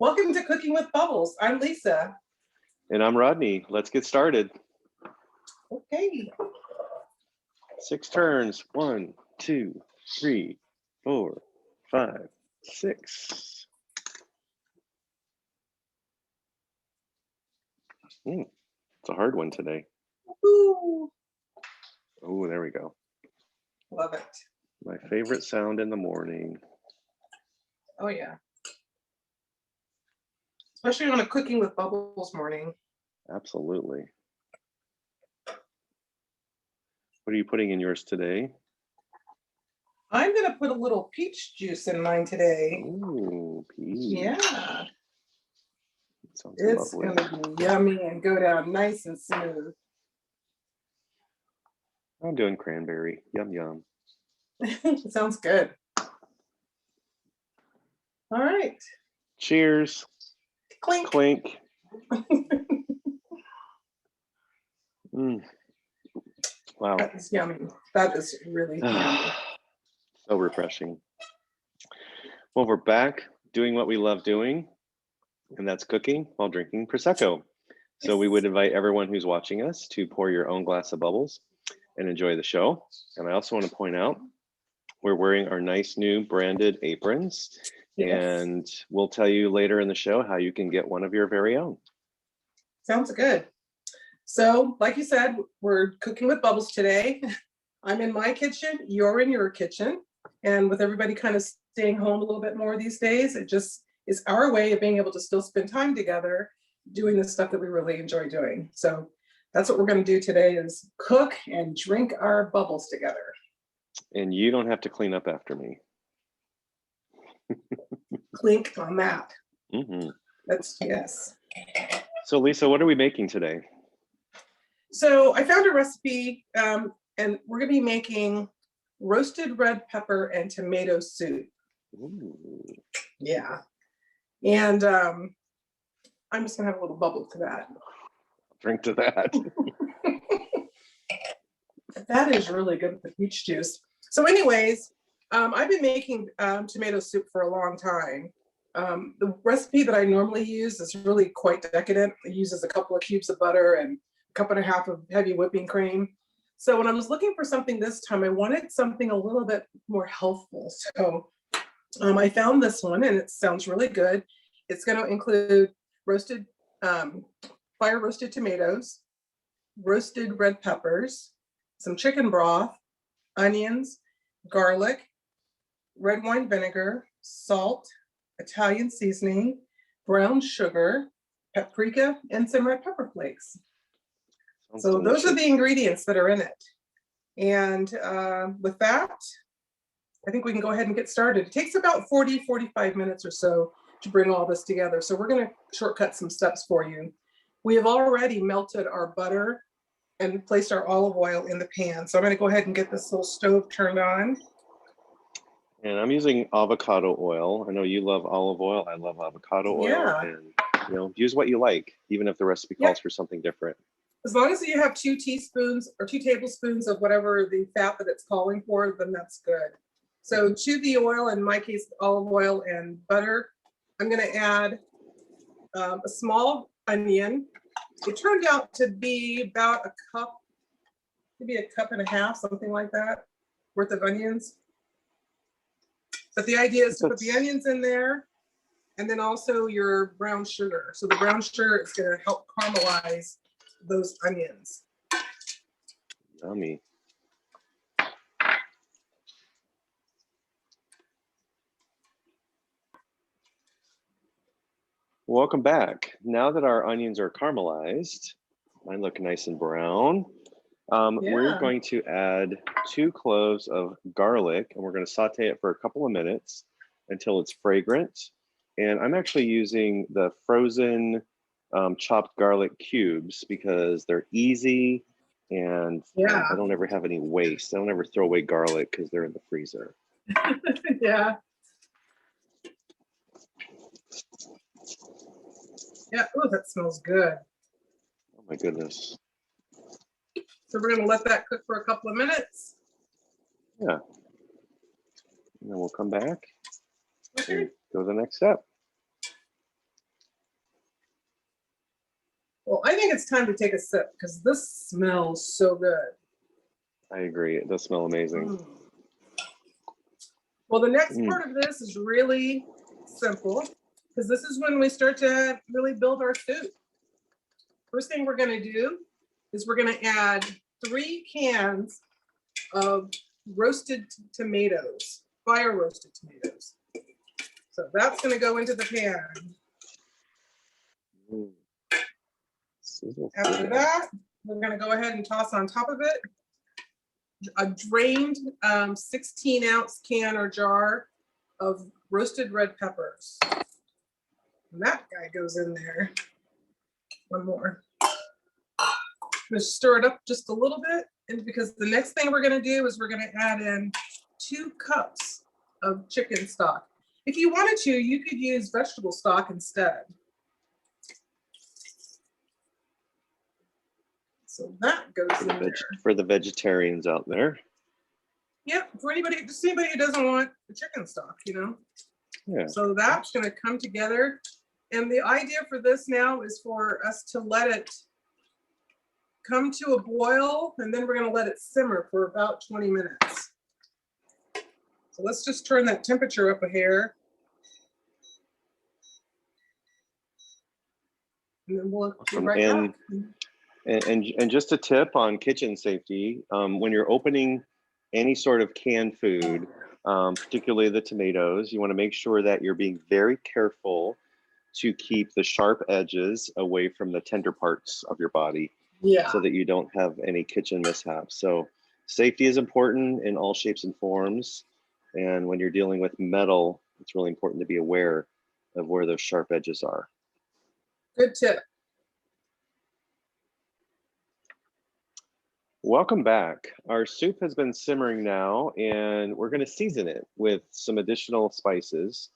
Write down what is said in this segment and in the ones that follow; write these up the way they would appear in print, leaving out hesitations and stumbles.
Welcome to Cooking with Bubbles. I'm Lisa. And I'm Rodney. Let's get started. Okay. 6 turns. 1, 2, 3, 4, 5, 6. It's a hard one today. Ooh. Oh, there we go. Love it. My favorite sound in the morning. Oh, yeah. Especially on a Cooking with Bubbles morning. Absolutely. What are you putting in yours today? I'm going to put a little peach juice in mine today. Ooh, peach. Yeah. Sounds It's lovely. going to be yummy and go down nice and smooth. I'm doing cranberry. Yum, yum. Sounds good. All right. Cheers. Clink. Clink. Wow. That is yummy. That is really yummy. So refreshing. Well, we're back doing what we love doing, and that's cooking while drinking Prosecco. So we would invite everyone who's watching us to pour your own glass of bubbles and enjoy the show. And I also want to point out, we're wearing our nice new branded aprons, and we'll tell you later in the show how you can get one of your very own. Sounds good. So, like you said, we're cooking with bubbles today. I'm in my kitchen, you're in your kitchen. And with everybody kind of staying home a little bit more these days, it just is our way of being able to still spend time together doing the stuff that we really enjoy doing. So that's what we're going to do today, is cook and drink our bubbles together. And you don't have to clean up after me. Clink on that. That's yes. So Lisa, what are we making today? So I found a recipe, and we're going to be making roasted red pepper and tomato soup. Ooh. Yeah. And I'm just going to have a little bubble to that. Drink to that. That is really good with the peach juice. So anyways, I've been making tomato soup for a long time. The recipe that I normally use is really quite decadent. It uses a couple of cubes of butter and a cup and a half of heavy whipping cream. So when I was looking for something this time, I wanted something a little bit more healthful. So I found this one, and it sounds really good. It's going to include roasted, fire roasted tomatoes, roasted red peppers, some chicken broth, onions, garlic, red wine vinegar, salt, Italian seasoning, brown sugar, paprika, and some red pepper flakes. Sounds so delicious. Those are the ingredients that are in it. And with that, I think we can go ahead and get started. It takes about 45 minutes or so to bring all this together. So we're going to shortcut some steps for you. We have already melted our butter and placed our olive oil in the pan. So I'm going to go ahead and get this little stove turned on. And I'm using avocado oil. I know you love olive oil. I love avocado oil. And use what you like, even if the recipe calls for something different. As long as you have 2 teaspoons or 2 tablespoons of whatever the fat that it's calling for, then that's good. So to the oil, in my case, olive oil and butter, I'm going to add a small onion. It turned out to be about a cup, maybe a cup and a half, something like that, worth of onions. But the idea is to put the onions in there, and then also your brown sugar. So the brown sugar is going to help caramelize those onions. Yummy. Welcome back. Now that our onions are caramelized, mine look nice and brown. We're going to add 2 cloves of garlic, and we're going to saute it for a couple of minutes until it's fragrant. And I'm actually using the frozen chopped garlic cubes because they're easy, and I don't ever have any waste. I don't ever throw away garlic because they're in the freezer. Yeah. Yeah, oh, that smells good. Oh my goodness. So we're going to let that cook for a couple of minutes. Yeah. And then we'll come back and go to the next step. Well, I think it's time to take a sip because this smells so good. I agree. It does smell amazing. Mm. Well, the next part of this is really simple because this is when we start to really build our soup. First thing we're going to do is we're going to add 3 cans of roasted tomatoes, fire roasted tomatoes. So that's going to go into the pan. After that, we're going to go ahead and toss on top of it a drained 16-ounce can or jar of roasted red peppers. And that guy goes in there. One more. I'm going to stir it up just a little bit, and because the next thing we're going to do is we're going to add in 2 cups of chicken stock. If you wanted to, you could use vegetable stock instead. So that goes in there. For the vegetarians out there. Yep, for anybody, just anybody who doesn't want the chicken stock, you know. Yeah. So that's going to come together. And the idea for this now is for us to let it come to a boil, and then we're going to let it simmer for about 20 minutes. So let's just turn that temperature up a hair. And then we'll be right back. And just a tip on kitchen safety, when you're opening any sort of canned food, particularly the tomatoes, you want to make sure that you're being very careful to keep the sharp edges away from the tender parts of your body, so that you don't have any kitchen mishaps. So safety is important in all shapes and forms. And when you're dealing with metal, it's really important to be aware of where those sharp edges are. Good tip. Welcome back. Our soup has been simmering now, and we're going to season it with some additional spices.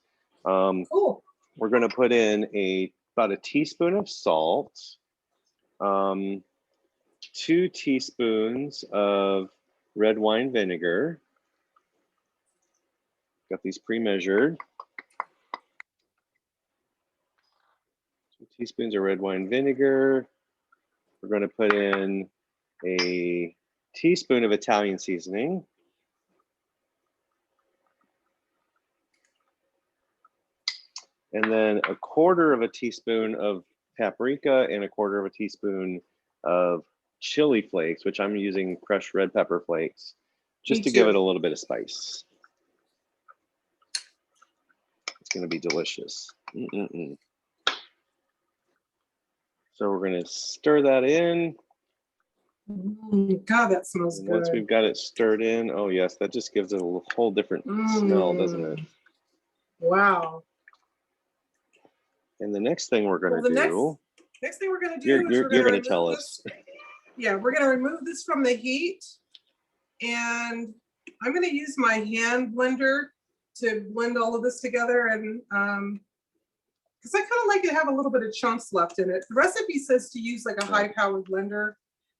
Cool. We're going to put in about a teaspoon of salt, 2 teaspoons of red wine vinegar. Got these pre-measured. 2 teaspoons of red wine vinegar. We're going to put in a teaspoon of Italian seasoning. And then 1/4 of a teaspoon of paprika and 1/4 of a teaspoon of chili flakes, which I'm using crushed red pepper flakes, just to give it a little bit of spice. It's going to be delicious. So we're going to stir that in. God, that smells good. Once we've got it stirred in, oh yes, that just gives it a whole different smell, doesn't it? Wow. And the next thing we're going to do. Next thing we're going to do is you're going to tell us. Yeah, we're going to remove this from the heat, and I'm going to use my hand blender to blend all of this together, and because I kind of like to have a little bit of chunks left in it. The recipe says to use like a high-powered blender,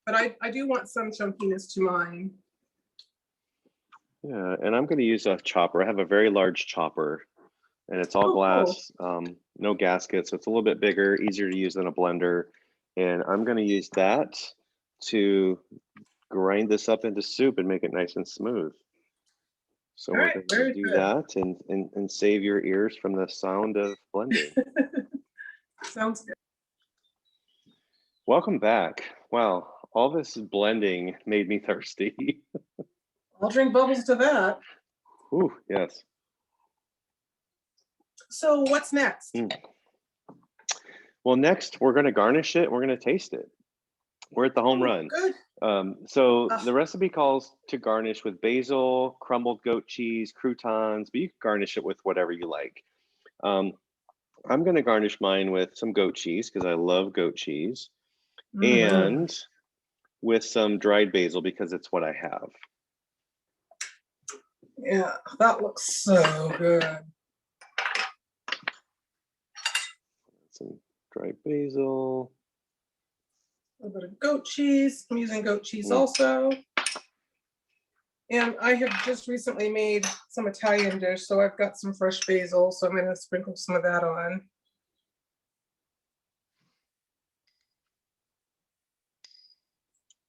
but I do want some chunkiness to mine. Yeah, and I'm going to use a chopper. I have a very large chopper, and it's all glass, no gasket, so it's a little bit bigger, easier to use than a blender. And I'm going to use that to grind this up into soup and make it nice and smooth. So we're going to do that and save your ears from the sound of blending. Sounds good. Welcome back. Wow, all this blending made me thirsty. I'll drink bubbles to that. Ooh, yes. So what's next? Well, next we're going to garnish it. We're going to taste it. We're at the home run. Good. So the recipe calls to garnish with basil, crumbled goat cheese, croutons, but you can garnish it with whatever you like. I'm going to garnish mine with some goat cheese because I love goat cheese, and with some dried basil because it's what I have. Yeah, that looks so good. Some dried basil. A little bit of goat cheese. I'm using goat cheese also. And I have just recently made some Italian dish, so I've got some fresh basil, so I'm going to sprinkle some of that on.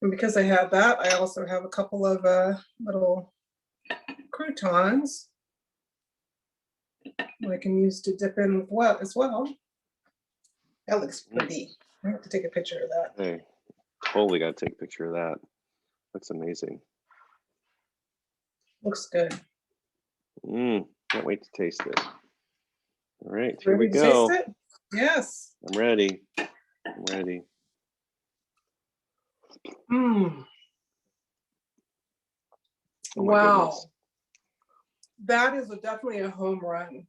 And because I had that, I also have a couple of little croutons that I can use to dip in as well. That looks pretty. I have to take a picture of that. Hey, totally got to take a picture of that. Looks amazing. Looks good. Can't wait to taste it. All right, here Ready we to go. taste it? Yes. I'm ready. I'm ready. Mm. Oh my Wow. goodness. That is definitely a home run.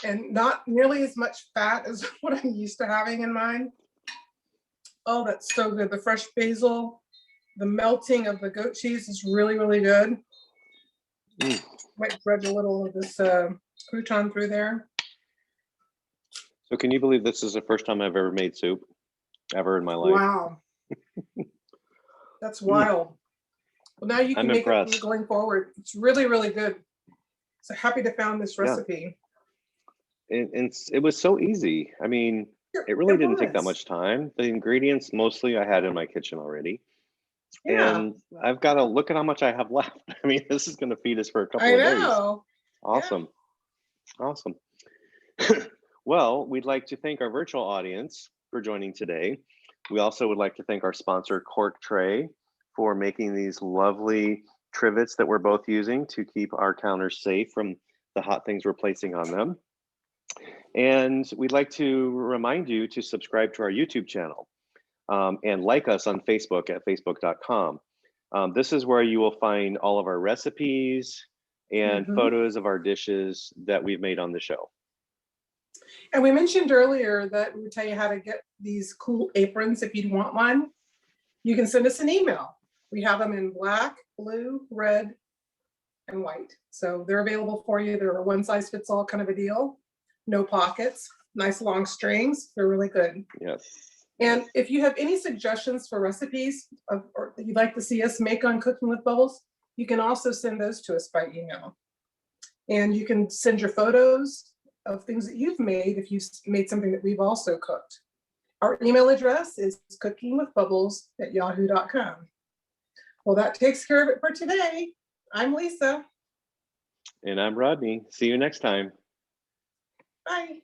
And not nearly as much fat as what I'm used to having in mine. Oh, that's so good. The fresh basil, the melting of the goat cheese is really, really good. Might dredge a little of this crouton through there. So can you believe this is the first time I've ever made soup ever in my life? Wow. That's wild. Well, now you can make it going forward. It's really, really good. So happy to found this recipe. It was so easy. I mean, it really didn't take that much time. The ingredients mostly I had in my kitchen already. Yeah. And I've got to look at how much I have left. I mean, this is going to feed us for a couple of days. Awesome. Yeah. Awesome. Well, we'd like to thank our virtual audience for joining today. We also would like to thank our sponsor, Cork Tray, for making these lovely trivets that we're both using to keep our counters safe from the hot things we're placing on them. And we'd like to remind you to subscribe to our YouTube channel and like us on Facebook at facebook.com. This is where you will find all of our recipes and photos of our dishes that we've made on the show. And we mentioned earlier that we would tell you how to get these cool aprons if you want one. You can send us an email. We have them in black, blue, red, and white. So they're available for you. They're a one size fits all kind of a deal. No pockets, nice long strings. They're really good. Yes. And if you have any suggestions for recipes or that you'd like to see us make on Cooking with Bubbles, you can also send those to us by email. And you can send your photos of things that you've made if you've made something that we've also cooked. Our email address is cookingwithbubbles@yahoo.com. Well, that takes care of it for today. I'm Lisa. And I'm Rodney. See you next time. Bye.